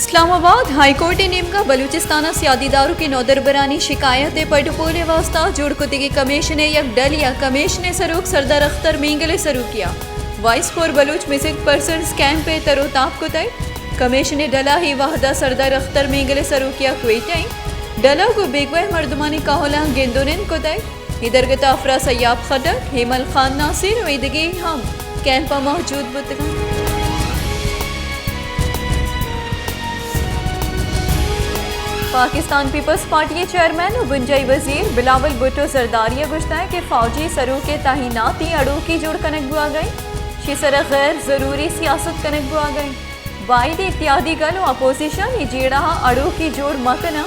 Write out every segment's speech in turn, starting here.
Islamabad high court नेमका बलूचिस्तान सियादीदारों की नौदरबरानी शिकायतें पटपोले वास्ता जुड़कुतिगी कमीशन यक डल या कमीशन सरूक सरदार अख्तर मींगले सरू किया vice for Baloch missing persons camp पे तरोताब को तय कमीशन डला ही वाहदा सरदार अख्तर मींगले सरू किया क्वेटाई डला को बेगवे मर्दमानी काहोला गेंदोनिन को तय इधर गता अफरा सयाब खडक हेमल खान नासिर वेदगी हम कैंपा मौजूद बुतगा पाकिस्तान पीपल्स पार्टी चेयरमैन और बुंजाई वजीर बिलावल भुट्टो जरदारिया गुश्ता है कि फौजी सरू के तहीनाती अड़ू की जोड़ कनक बुआ गई शिसर गैर जरूरी सियासत कनक बुआ गई वाइद इत्यादि गल अपोजिशन जेड़ा अड़ू की जोड़ मकना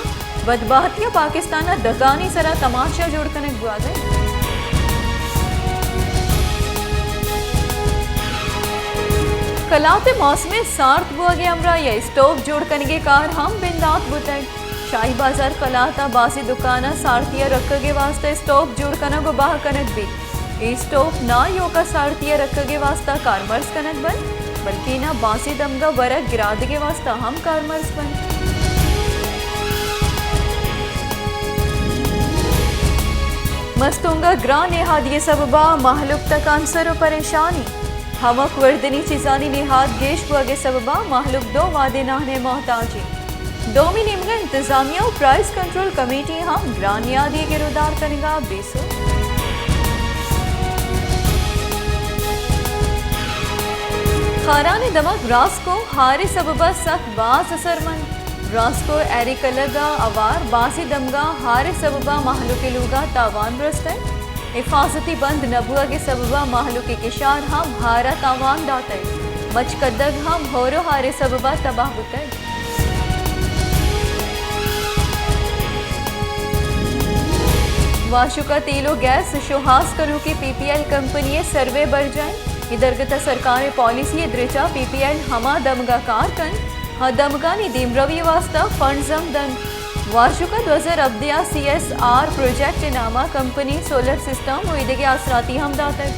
बदबाहतिया पाकिस्तान दगानी सरा तमाशा जोड़ कनक बुआ गई कलाते मौसम सार्थ बुआ गया अमरा या स्टोव जोड़ कनगे कार हम बिंदात बुतग शाही बाजार कलाता बासी दुकाना सारथिया रखगे वास्ते स्टोव जोड़ कना गो बाह कनक भी ई स्टोव ना योका सारथिया रखगे वास्ता कारमर्स कनक बन बल्कि ना बासी दमगा वरक गिरादगे वास्ता हम कारमर्स बन मस्तूंगा ग्रा नेहाद ये सबबा महलुक तक आंसर और परेशानी हमक वर्दनी चिजानी नेहाद गेश बुआगे सबबा महलुक दो वादे नाहने मोहताजी डोमी निम्गा इंतजामिया और प्राइस कंट्रोल कमेटी हम ग्रानियादी गिरदार करेगा बेसो खाराने दमक रास को हारे सबबा सख्त बास असरमंद रास को एरिक लगा अवार बासी दमगा हारे सबबा महलुके लुगा तावान रस्ते हिफाजती बंद नबुआ के सबबा महलुके किशार हम हारा तावान दाते मचकदग हम होरो हारे सबबा तबाह बुते वाशुका तेलो गैस शोहास करू की पीपीएल कंपनी सर्वे बढ़ जाए इधर गता सरकार पॉलिसी द्रिचा पीपीएल हमा दमगा कारकन हा दमगा नी दिमरवी वास्ता फंड जमदन वाशुका 2000 अब्दिया CSR प्रोजेक्ट नामा कंपनी सोलर सिस्टम उइदगे आसराती हम दातर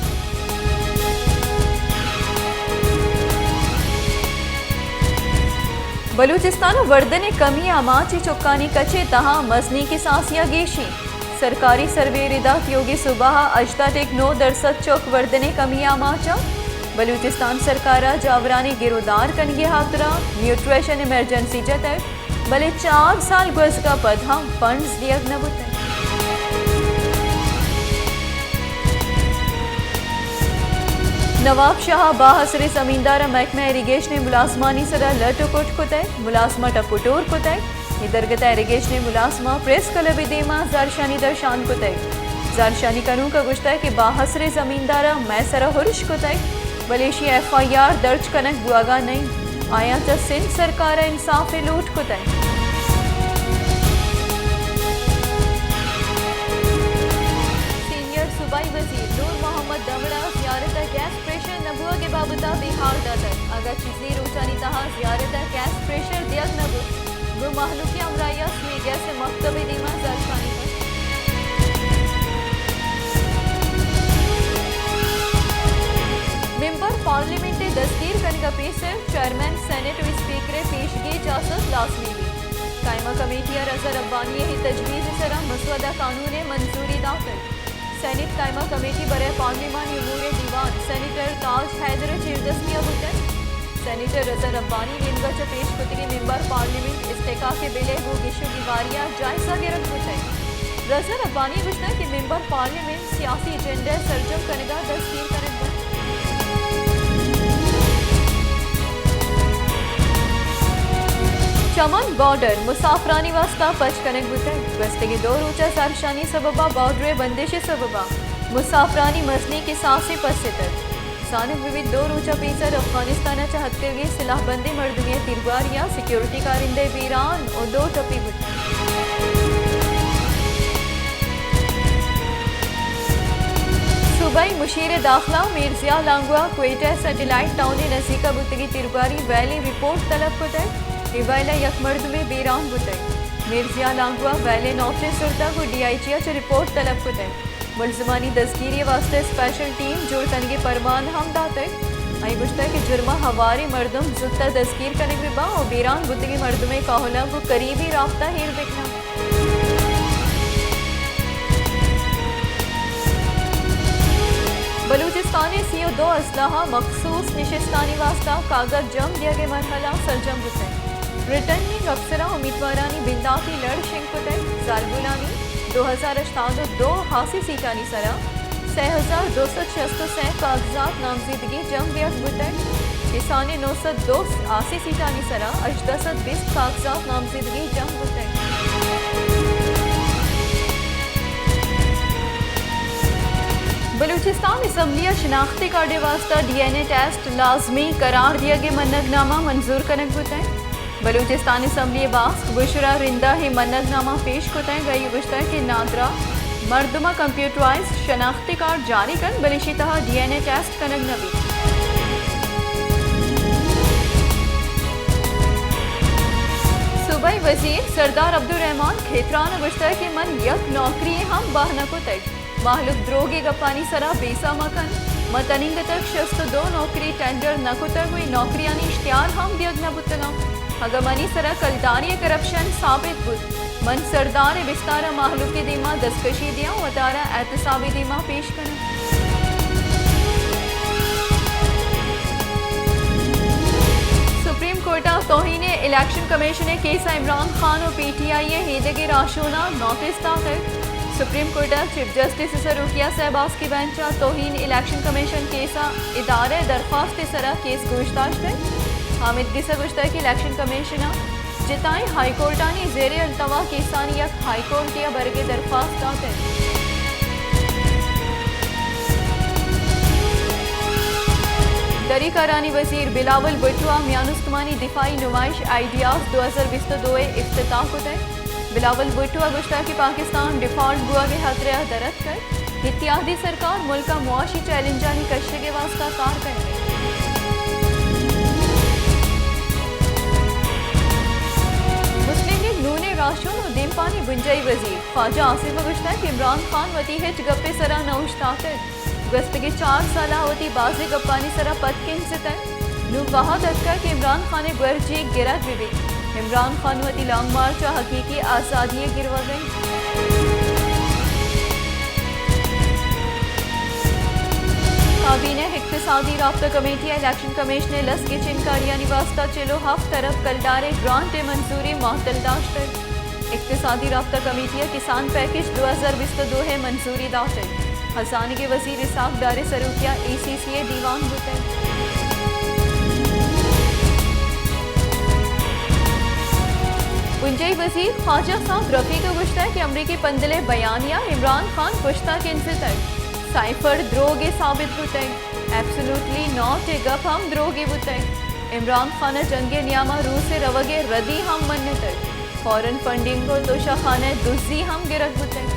बलूचिस्तान वर्दने कमी आमाची चुक्कानी कचे तहा मजनी की सासिया गेशी सरकारी सर्वे रिदात योगी सुबह अजता टेक 9% चौक वर्दने कमी आमाचा बलूचिस्तान सरकारा जावरानी गिरोदार कनगे हातरा न्यूट्रिशन इमरजेंसी जतक भले 4 साल गुज का पद हम फंड्स दियक न बुते नवाब शाह बाहसरे जमींदार महकमा इरिगेशन मुलाजमानी सरा लटोकोट कुतय मुलाजमा टपुटोर कुतय इधर गता इरिगेशन मुलाजमा प्रेस क्लब देमा जारशानी दर्शान कुतय जारशानी करूं का गुश्ता है कि बाहसरे जमींदारा मैं सरा हुर्श कुतय बलेशी FIR दर्ज कनक बुआगा नहीं आया च सिंध सरकार इंसाफ लूट कुतय सीनियर सूबाई वजीर नूर मोहम्मद दमड़ा जियारत गैस प्रेशर नबुआ के बाबता बिहार दातर अगर चीजें रोचानी तहा जियारत गैस प्रेशर दियक नबू वो महलुकी अमराया सुई गैस मकतबे दीमा जारशानी पर मेंबर पार्लियामेंट दस्तगीर कनका पेशर चेयरमैन सेनेट और स्पीकर पेशगी इजाजत लाजमी भी कायमा कमेटी रजा रब्बानी ही तजवीज़ सरा मसवदा कानून मंजूरी दाखिल सेनेट कायमा कमेटी बरे पार्लिमानी उमूर दीवान सेनेटर ताज हैदर चिरदस्तिया बुतन सेनेटर रजा रब्बानी नेमगा च पेश कुतगी मेंबर पार्लियामेंट इस्तेका के बिले वो गिशु की वारिया जायजा गिरफ्त बुतन रजा रब्बानी बुझता कि मेंबर पार्लियामेंट सियासी एजेंडा सरजम कनेगा दस्तगीर करेगा चमन बॉर्डर मुसाफरानी वास्ता पच कनक बुतन गस्तगी 2 रोचा सारशानी सबबा बॉर्डर बंदिश सबबा मुसाफरानी मसनी के सासे पसितर सानिक विविध 2 रोचा पेसर अफगानिस्तान चाहते हुए सिलाहबंदी मर्दमिया तिरवारिया सिक्योरिटी कारिंदे वीरान और 2 टपी बुतन सुबह मुशीर दाखिला मिर्जिया लांगुआ क्वेटा सैटेलाइट टाउन नजीका बुतगी तिरवारी वैली रिपोर्ट तलब कुतय इवाइला यकमर्द में बेरान बुतय मिर्जिया लांगुआ वैले नौकरी सुरता को DIGA च रिपोर्ट तलब कुतय मुलजमानी दस्तगीरी वास्ते स्पेशल टीम जोड़ कनगे परमान हम दाते आई गुश्ता कि जुर्मा हवारी मर्दम जुत्ता दस्कीर कने बिबा और बीरान बुद्दगी मर्दमे काहुला को करीबी राफ्ता हीर बिकना। बलूचिस्तानी CO2 असलहा मखसूस निशिस्तानी वास्ता कागज जम दिया के मरहला सरजम बुते रिटर्निंग अफसरा उम्मीदवारानी बिंदाती लड़ शिंग कुते जालबुलानी 2082 हासी सीटानी सरा 6266 कागजात नामजदगी जम दिया बुते किसानी 902 आसी सीटानी सरा 1820 कागजात नामजदगी जम बुते। बलूचिस्तान असम्बलिया शनाख्ती कार्ड वास्ता DNA टेस्ट लाजमी करार दिया गया मन्नतनामा मंजूर कनक बुतैं बलूचिस्तान असम्बली बास्क बुशरा रिंदा ही मन्नतनामा पेश कुतैं गई गुश्ता के नादरा मर्दमा कंप्यूटराइज शनाख्ती कार्ड जारी कर बलिशी तहा DNA टेस्ट कनक नबी। सूबाई वजीर सरदार अब्दुर्रहमान खेतरान गुश्ता के मन यक नौकरी हम बाहना कुतैं माहलुक द्रोगी गप्पानी सरा बेसा मकन मतनिंग तक शस्त 2 नौकरी टेंडर नकुतर हुई नौकरियानी इश्तियार हम दियग न बुतला हगमनी सरा कलदारी करप्शन साबित बुत मन सरदार बिस्तारा माहलुक के दीमा दस्तकशी दिया वतारा एहतसाबी दीमा पेश करना। सुप्रीम कोर्ट तौहीन election commission case Imran Khan और PTI हेदगे राशोना नोटिस दाखिल सुप्रीम कोर्ट चीफ जस्टिस रुकिया सहबाज की बेंच तौहीन इलेक्शन कमीशन केसा इदारे दरख्वास्त सरा केस गोश्ताश है हामिद गिसा गुश्ता की इलेक्शन कमीशन जिताई हाई कोर्टानी जेर अल्तवा केसानी यक हाई कोर्ट या बरगे दरख्वास्त दाते दरी करानी वजीर बिलावल भुट्टो मियानुस्तमानी दिफाई नुमाइश आइडियाज 2022 इफ्तिताह को तय बिलावल भुट्टो गुश्ता की पाकिस्तान डिफॉल्ट गुआ के खतरे दरद कर इत्यादी सरकार मुल्क का मुआशी चैलेंजानी कशे के वास्ता कार करेंगे। मुस्लिम लीग नूने राशों और देमपानी बुंजाई वजीर ख्वाजा आसिफ गुश्ता कि इमरान खान वती हिच गप्पे सरा नौश ताकत गस्तगी 4 साल होती बाजी गप्पानी सरा पद के हिस्से नू कहा दत्का कि इमरान खान गुरजी गिरत बिबी इमरान खान वती लॉन्ग मार्च हकीकी आज़ादी गिरवा गई। काबीना इक्तिसादी राब्ता कमेटी इलेक्शन कमीशन लस के चिनकारिया वास्ता चलो हफ तरफ कलदारे ग्रांट मंजूरी मअतल दाश्त इक्तिसादी राब्ता कमेटिया किसान पैकेज 2022 है मंजूरी दाखिल हसानी के वजीर इसाक दारे सरूकिया ECCA दीवान बुते। पुंजई वजीर ख्वाजा साहब रफी को गुश्ता कि अमरीकी पंदले बयानिया इमरान खान पुश्ता के इनसे तक साइफर द्रोगे साबित बुते एब्सोल्युटली नॉट ए गप हम द्रोगे बुते इमरान खान जंगे नियामा रूस से रवगे रदी हम मनने तक फॉरेन फंडिंग को तोशा खाना दुजी हम गिरक बुते।